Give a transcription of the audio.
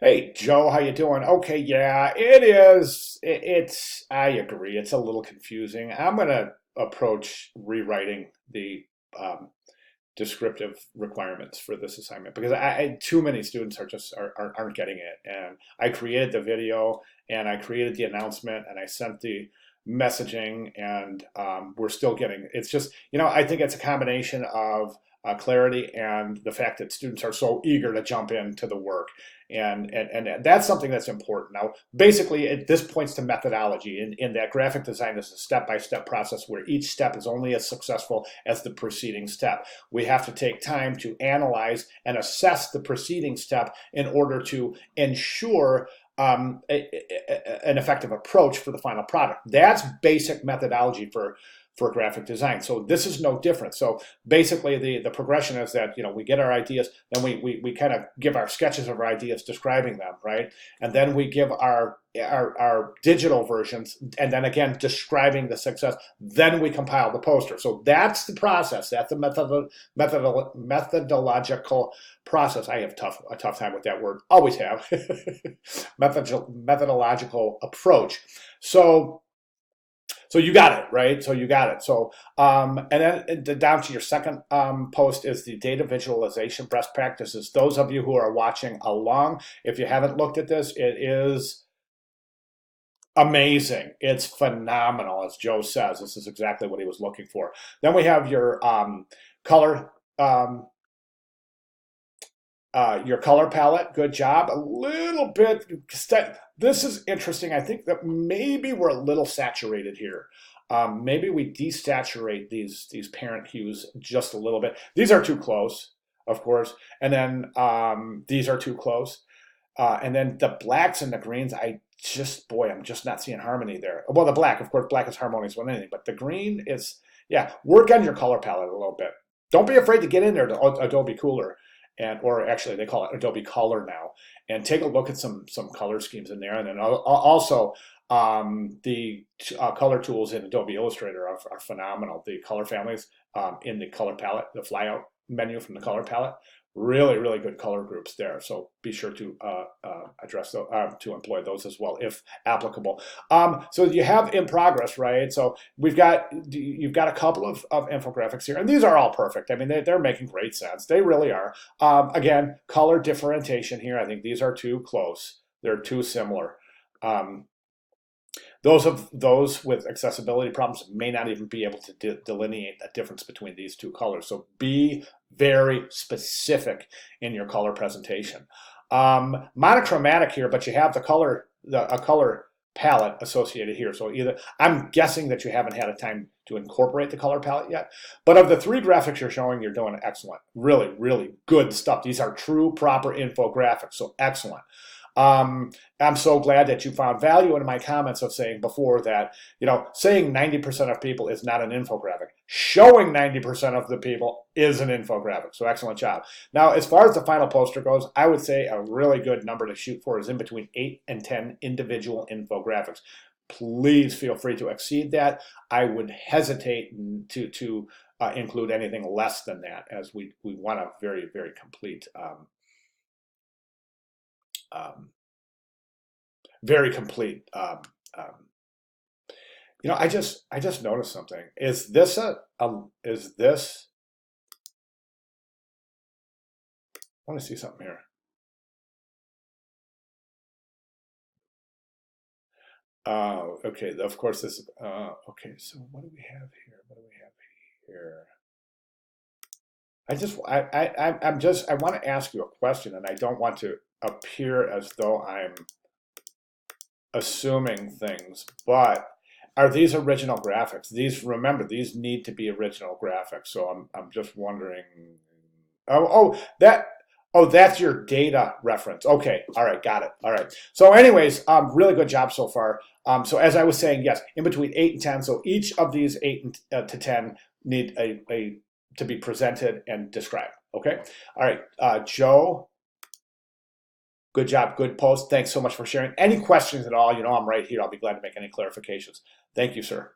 Hey Joe, how you doing? Okay, yeah, it is. It's. I agree. It's a little confusing. I'm gonna approach rewriting the um, descriptive requirements for this assignment because too many students are just aren't getting it. And I created the video and I created the announcement and I sent the messaging and we're still getting. It's just I think it's a combination of clarity and the fact that students are so eager to jump into the work and that's something that's important. Now basically this points to methodology in that graphic design is a step-by-step process where each step is only as successful as the preceding step. We have to take time to analyze and assess the preceding step in order to ensure an effective approach for the final product. That's basic methodology for graphic design. So this is no different. So basically the progression is that, we get our ideas, then we kind of give our sketches of our ideas describing them, right? And then we give our digital versions, and then again describing the success. Then we compile the poster. So that's the process. That's the methodological process. I have a tough time with that word. Always have. Methodological approach. So you got it, right? So you got it. So and then down to your second post is the data visualization best practices. Those of you who are watching along, if you haven't looked at this, it is amazing. It's phenomenal, as Joe says. This is exactly what he was looking for. Then we have color your color palette. Good job. A little bit. This is interesting. I think that maybe we're a little saturated here. Maybe we desaturate these parent hues just a little bit. These are too close, of course, and then these are too close. And then the blacks and the greens, I'm just not seeing harmony there. Well, the black, of course, black is harmonious with anything, but the green is, yeah, work on your color palette a little bit. Don't be afraid to get in there to Adobe Cooler, or actually they call it Adobe Color now, and take a look at some color schemes in there. And then also the color tools in Adobe Illustrator are phenomenal. The color families in the color palette, the flyout menu from the color palette, really, really good color groups there. So be sure to address those, to employ those as well, if applicable. So you have in progress, right? So you've got a couple of infographics here, and these are all perfect. I mean, they're making great sense. They really are. Again, color differentiation here. I think these are too close. They're too similar. Those with accessibility problems may not even be able to delineate a difference between these two colors. So be very specific in your color presentation. Monochromatic here, but you have a color palette associated here. So either, I'm guessing that you haven't had a time to incorporate the color palette yet, but of the three graphics you're showing, you're doing excellent. Really, really good stuff. These are true, proper infographics, so excellent. I'm so glad that you found value in my comments of saying before that, saying 90% of people is not an infographic. Showing 90% of the people is an infographic. So excellent job. Now, as far as the final poster goes, I would say a really good number to shoot for is in between 8 and 10 individual infographics. Please feel free to exceed that. I would hesitate to include anything less than that, as we want a very, very complete very complete. I just noticed something. Is this is this? I want to see something here. Okay. Of course, this. Okay. So what do we have here? What do we have here? I want to ask you a question, and I don't want to appear as though I'm assuming things, but are these original graphics? Remember, these need to be original graphics. So I'm just wondering. That's your data reference. Okay, all right, got it. All right. So, anyways, really good job so far. So as I was saying, yes, in between 8 and 10. So each of these 8 to 10 need to be presented and described. Okay. All right, Joe. Good job. Good post. Thanks so much for sharing. Any questions at all, I'm right here. I'll be glad to make any clarifications. Thank you, sir.